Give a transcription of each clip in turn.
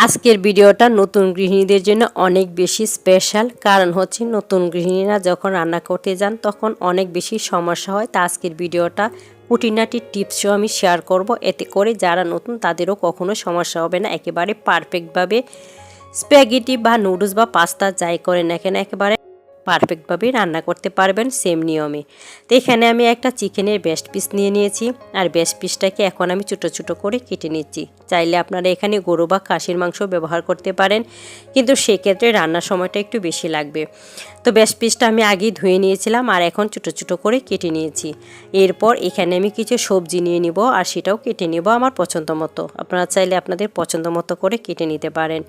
আজকের ভিডিওটা নতুন গৃহিণীদের জন্য অনেক বেশি স্পেশাল। কারণ হচ্ছে নতুন গৃহিণীরা যখন রান্না করতে যান তখন অনেক বেশি সমস্যা হয়। তা আজকের ভিডিওটা খুঁটিনাটি টিপসও আমি শেয়ার করব, এতে করে যারা নতুন তাদেরও কখনো সমস্যা হবে না। একেবারে পারফেক্টভাবে স্প্যাগেটি বা নুডলস বা পাস্তা যাই করে না কেন একেবারে পারফেক্টভাবে রান্না করতে পারবেন সেম নিয়মে। তো এখানে আমি একটা চিকেনের ব্রেস্ট পিস নিয়ে নিয়েছি, আর ব্রেস্ট পিসটাকে এখন আমি ছোটো ছোটো করে কেটে নিচ্ছি। চাইলে আপনারা এখানে গরু বা খাসির মাংস ব্যবহার করতে পারেন, কিন্তু সেক্ষেত্রে রান্নার সময়টা একটু বেশি লাগবে। তো ব্রেস্ট পিসটা আমি আগেই ধুয়ে নিয়েছিলাম আর এখন ছোটো ছোটো করে কেটে নিয়েছি। এরপর এখানে আমি কিছু সবজি নিয়ে নিব, আর সেটাও কেটে নেব আমার পছন্দ মতো। আপনারা চাইলে আপনাদের পছন্দ মতো করে কেটে নিতে পারেন।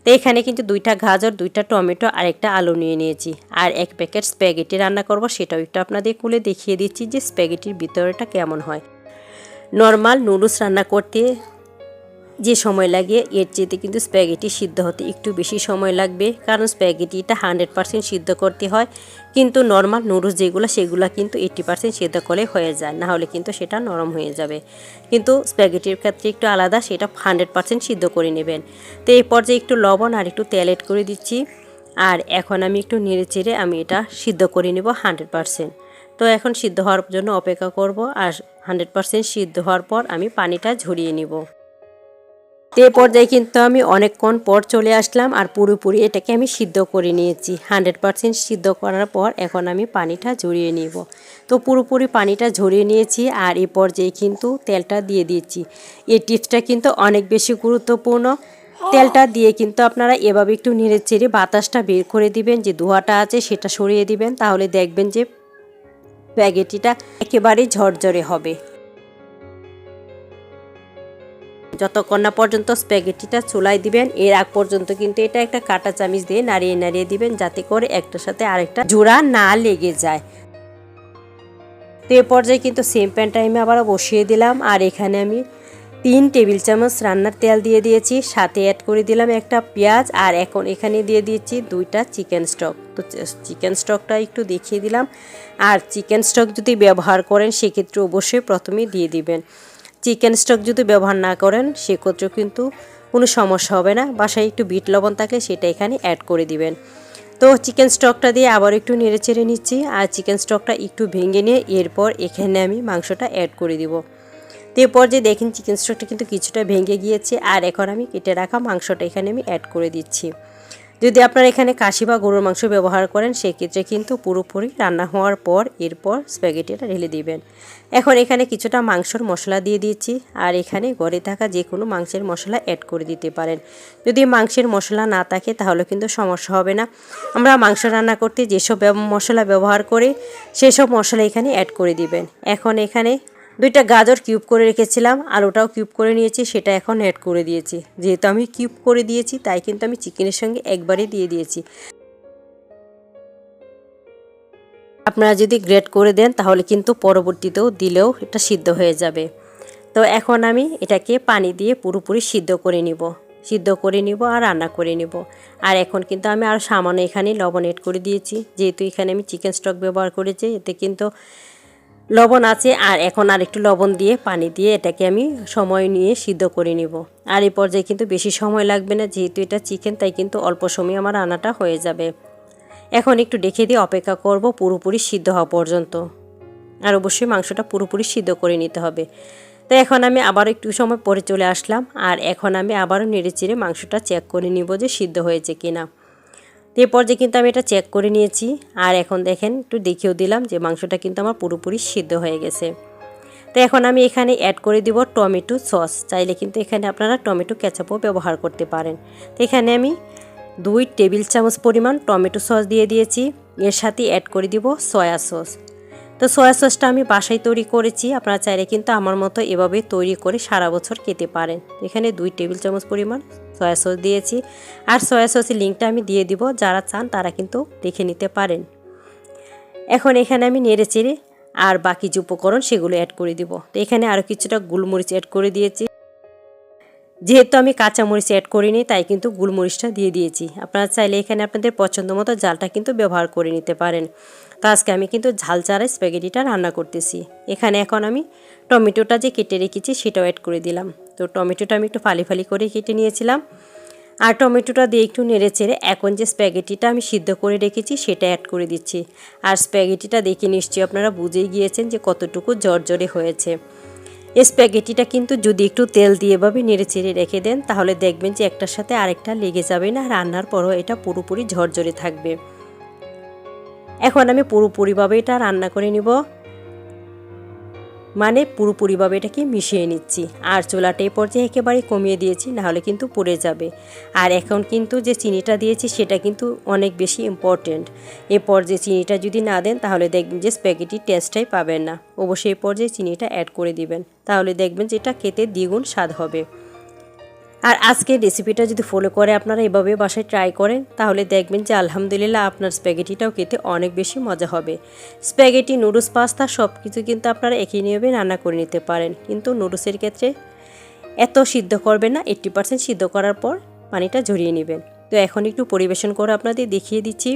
তো এখানে কিন্তু 2টা গাজর, 2টা টমেটো আর একটা আলু নিয়ে নিয়েছি। আর 1 প্যাকেট স্প্যাগেটি রান্না করব, সেটাও একটু আপনাদের খুলে দেখিয়ে দিচ্ছি যে স্প্যাগেটির ভিতরেটা কেমন হয়। নর্মাল নুডলস রান্না করতে যে সময় লাগে এর চেয়ে কিন্তু স্প্যাগেটি সিদ্ধ হতে একটু বেশি সময় লাগবে, কারণ স্প্যাগেটিটা 100% সিদ্ধ করতে হয়। কিন্তু নর্মাল নুডলস যেগুলো সেগুলো কিন্তু 80% সিদ্ধ করলে হয়ে যায়, না হলে কিন্তু সেটা নরম হয়ে যাবে। কিন্তু স্প্যাগেটির ক্ষেত্রে একটু আলাদা, সেটা 100% সিদ্ধ করে নেবেন। তো এই পর্যায়ে একটু লবণ আর একটু তেল এড করে দিচ্ছি, আর এখন আমি একটু নেড়ে চেড়ে আমি এটা সিদ্ধ করে নেব 100%। তো এখন সিদ্ধ হওয়ার জন্য অপেক্ষা করব, আর 100% সিদ্ধ হওয়ার পর আমি পানিটা ঝরিয়ে নিব। এ পর্যায়ে কিন্তু আমি অনেকক্ষণ পর চলে আসলাম, আর পুরোপুরি এটাকে আমি সিদ্ধ করে নিয়েছি। 100% সিদ্ধ করার পর এখন আমি পানিটা ঝরিয়ে নিব। তো পুরোপুরি পানিটা ঝরিয়ে নিয়েছি, আর এই পর্যায়ে কিন্তু তেলটা দিয়ে দিয়েছি। এই টিপসটা কিন্তু অনেক বেশি গুরুত্বপূর্ণ। তেলটা দিয়ে কিন্তু আপনারা এভাবে একটু নেড়ে চেড়ে বাতাসটা বের করে দিবেন, যে ধোঁয়াটা আছে সেটা সরিয়ে দিবেন, তাহলে দেখবেন যে স্প্যাগেটিটা একেবারেই ঝরঝরে হবে। যতক্ষণ না পর্যন্ত স্প্যাগেটিটা চুলায় দিবেন, এর আগ পর্যন্ত কিন্তু এটা একটা কাঁটা চামচ দিয়ে নাড়িয়ে নাড়িয়ে দিবেন, যাতে করে একটার সাথে আরেকটা জোড়া না লেগে যায়। তো এ পর্যায়ে কিন্তু সেম প্যান টাইমে আবার বসিয়ে দিলাম, আর এখানে আমি 3 টেবিল চামচ রান্নার তেল দিয়ে দিয়েছি, সাথে অ্যাড করে দিলাম একটা পেঁয়াজ, আর এখন এখানে দিয়ে দিয়েছি 2টা চিকেন স্টক। তো চিকেন স্টকটা একটু দেখিয়ে দিলাম, আর চিকেন স্টক যদি ব্যবহার করেন সেক্ষেত্রে অবশ্যই প্রথমেই দিয়ে দিবেন। চিকেন স্টক যদি ব্যবহার না করেন সেক্ষেত্রেও কিন্তু কোনো সমস্যা হবে না। বাসায় একটু বিট লবণ থাকলে সেটা এখানে অ্যাড করে দিবেন। তো চিকেন স্টকটা দিয়ে আবার একটু নেড়ে চেড়ে নিচ্ছি, আর চিকেন স্টকটা একটু ভেঙে নিয়ে এরপর এখানে আমি মাংসটা অ্যাড করে দিব। তো এরপর যে দেখেন চিকেন স্টকটা কিন্তু কিছুটা ভেঙে গিয়েছে, আর এখন আমি কেটে রাখা মাংসটা এখানে আমি অ্যাড করে দিচ্ছি। যদি আপনারা এখানে খাসি বা গরুর মাংস ব্যবহার করেন সেক্ষেত্রে কিন্তু পুরোপুরি রান্না হওয়ার পর এরপর স্প্যাগেটিটা ঢেলে দিবেন। এখন এখানে কিছুটা মাংসর মশলা দিয়ে দিচ্ছি, আর এখানে ঘরে থাকা যে কোনো মাংসের মশলা অ্যাড করে দিতে পারেন। যদি মাংসের মশলা না থাকে তাহলে কিন্তু সমস্যা হবে না। আমরা মাংস রান্না করতে যেসব মশলা ব্যবহার করি সেসব মশলা এখানে অ্যাড করে দিবেন। এখন এখানে 2টা গাজর কিউব করে রেখেছিলাম, আলুটাও কিউব করে নিয়েছি, সেটা এখন অ্যাড করে দিয়েছি। যেহেতু আমি কিউব করে দিয়েছি তাই কিন্তু আমি চিকেনের সঙ্গে একবারে দিয়ে দিয়েছি। আপনারা যদি গ্রেট করে দেন তাহলে কিন্তু পরবর্তীতেও দিলেও এটা সিদ্ধ হয়ে যাবে। তো এখন আমি এটাকে পানি দিয়ে পুরোপুরি সিদ্ধ করে নিব আর রান্না করে নিব। আর এখন কিন্তু আমি আরও সামান্য এখানে লবণ এড করে দিয়েছি, যেহেতু এখানে আমি চিকেন স্টক ব্যবহার করেছি, এতে কিন্তু লবণ আছে। আর এখন আর একটু লবণ দিয়ে পানি দিয়ে এটাকে আমি সময় নিয়ে সিদ্ধ করে নিব। আর এই পর্যায়ে কিন্তু বেশি সময় লাগবে না, যেহেতু এটা চিকেন তাই কিন্তু অল্প সময় আমার রান্নাটা হয়ে যাবে। এখন একটু ডেকে দিয়ে অপেক্ষা করব পুরোপুরি সিদ্ধ হওয়া পর্যন্ত, আর অবশ্যই মাংসটা পুরোপুরি সিদ্ধ করে নিতে হবে। তো এখন আমি আবার একটু সময় পরে চলে আসলাম, আর এখন আমি আবারও নেড়ে চেড়ে মাংসটা চেক করে নিব যে সিদ্ধ হয়েছে কিনা। তো এরপর যে কিন্তু আমি এটা চেক করে নিয়েছি, আর এখন দেখেন একটু দেখিয়েও দিলাম যে মাংসটা কিন্তু আমার পুরোপুরি সিদ্ধ হয়ে গেছে। তো এখন আমি এখানে অ্যাড করে দিব টমেটো সস। চাইলে কিন্তু এখানে আপনারা টমেটো কেচাপও ব্যবহার করতে পারেন। তো এখানে আমি 2 টেবিল চামচ পরিমাণ টমেটো সস দিয়ে দিয়েছি, এর সাথে অ্যাড করে দিব সয়া সস। তো সয়া সসটা আমি বাসায় তৈরি করেছি, আপনারা চাইলে কিন্তু আমার মতো এভাবে তৈরি করে সারা বছর খেতে পারেন। এখানে 2 টেবিল চামচ পরিমাণ সয়া সস দিয়েছি, আর সয়া সসের লিঙ্কটা আমি দিয়ে দিব, যারা চান তারা কিন্তু দেখে নিতে পারেন। এখন এখানে আমি নেড়ে চেড়ে আর বাকি যে উপকরণ সেগুলো অ্যাড করে দিব। তো এখানে আরও কিছুটা গোলমরিচ অ্যাড করে দিয়েছি, যেহেতু আমি কাঁচামরিচ অ্যাড করিনি তাই কিন্তু গোলমরিচটা দিয়ে দিয়েছি। আপনারা চাইলে এখানে আপনাদের পছন্দ মতো ঝালটা কিন্তু ব্যবহার করে নিতে পারেন। তো আজকে আমি কিন্তু ঝাল ছাড়াই স্প্যাগেটিটা রান্না করতেছি। এখানে এখন আমি টমেটোটা যে কেটে রেখেছি সেটাও অ্যাড করে দিলাম। তো টমেটোটা আমি একটু ফালি ফালি করে কেটে নিয়েছিলাম, আর টমেটোটা দিয়ে একটু নেড়েচেড়ে এখন যে স্প্যাগেটিটা আমি সিদ্ধ করে রেখেছি সেটা অ্যাড করে দিচ্ছি। আর স্প্যাগেটিটা দেখে নিশ্চয়ই আপনারা বুঝেই গিয়েছেন যে কতটুকু জর্জরে হয়েছে। এই স্প্যাগেটিটা কিন্তু যদি একটু তেল দিয়ে এভাবে নেড়েচেড়ে রেখে দেন তাহলে দেখবেন যে একটার সাথে আরেকটা লেগে যাবে না, রান্নার পরও এটা পুরোপুরি ঝরঝরে থাকবে। এখন আমি পুরোপুরিভাবে এটা রান্না করে নিব, মানে পুরোপুরিভাবে এটাকে মিশিয়ে নিচ্ছি। আর চুলাটা এই পর্যায়ে একেবারে কমিয়ে দিয়েছি, নাহলে কিন্তু পুড়ে যাবে। আর এখন কিন্তু যে চিনিটা দিয়েছি সেটা কিন্তু অনেক বেশি ইম্পর্টেন্ট। এ পর্যায়ে চিনিটা যদি না দেন তাহলে দেখবেন যে স্প্যাগেটির টেস্টটাই পাবেন না। অবশ্যই এই পর্যায়ে চিনিটা অ্যাড করে দিবেন, তাহলে দেখবেন যে এটা খেতে দ্বিগুণ স্বাদ হবে। আর আজকের রেসিপিটা যদি ফলো করে আপনারা এভাবে বাসায় ট্রাই করেন তাহলে দেখবেন যে আলহামদুলিল্লাহ আপনার স্প্যাগেটিটাও খেতে অনেক বেশি মজা হবে। স্প্যাগেটি, নুডলস, পাস্তা সব কিছু কিন্তু আপনারা একই নিয়মে রান্না করে নিতে পারেন, কিন্তু নুডলসের ক্ষেত্রে এত সিদ্ধ করবেন না, 80% সিদ্ধ করার পর পানিটা ঝরিয়ে নেবেন। তো এখন একটু পরিবেশন করে আপনাদের দেখিয়ে দিচ্ছি।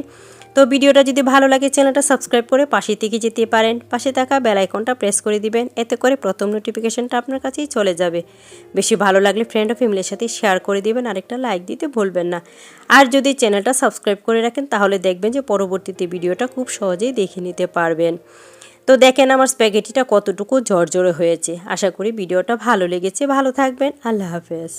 তো ভিডিওটা যদি ভালো লাগে চ্যানেলটা সাবস্ক্রাইব করে পাশে থেকে যেতে পারেন, পাশে থাকা বেল আইকনটা প্রেস করে দিবেন, এতে করে প্রথম নোটিফিকেশনটা আপনার কাছেই চলে যাবে। বেশি ভালো লাগলে ফ্রেন্ড ও ফ্যামিলির সাথে শেয়ার করে দিবেন, আরেকটা লাইক দিতে ভুলবেন না। আর যদি চ্যানেলটা সাবস্ক্রাইব করে রাখেন তাহলে দেখবেন যে পরবর্তীতে ভিডিওটা খুব সহজেই দেখে নিতে পারবেন। তো দেখেন আমার স্প্যাগেটিটা কতটুকু ঝরঝরে হয়েছে। আশা করি ভিডিওটা ভালো লেগেছে। ভালো থাকবেন। আল্লাহ হাফেজ।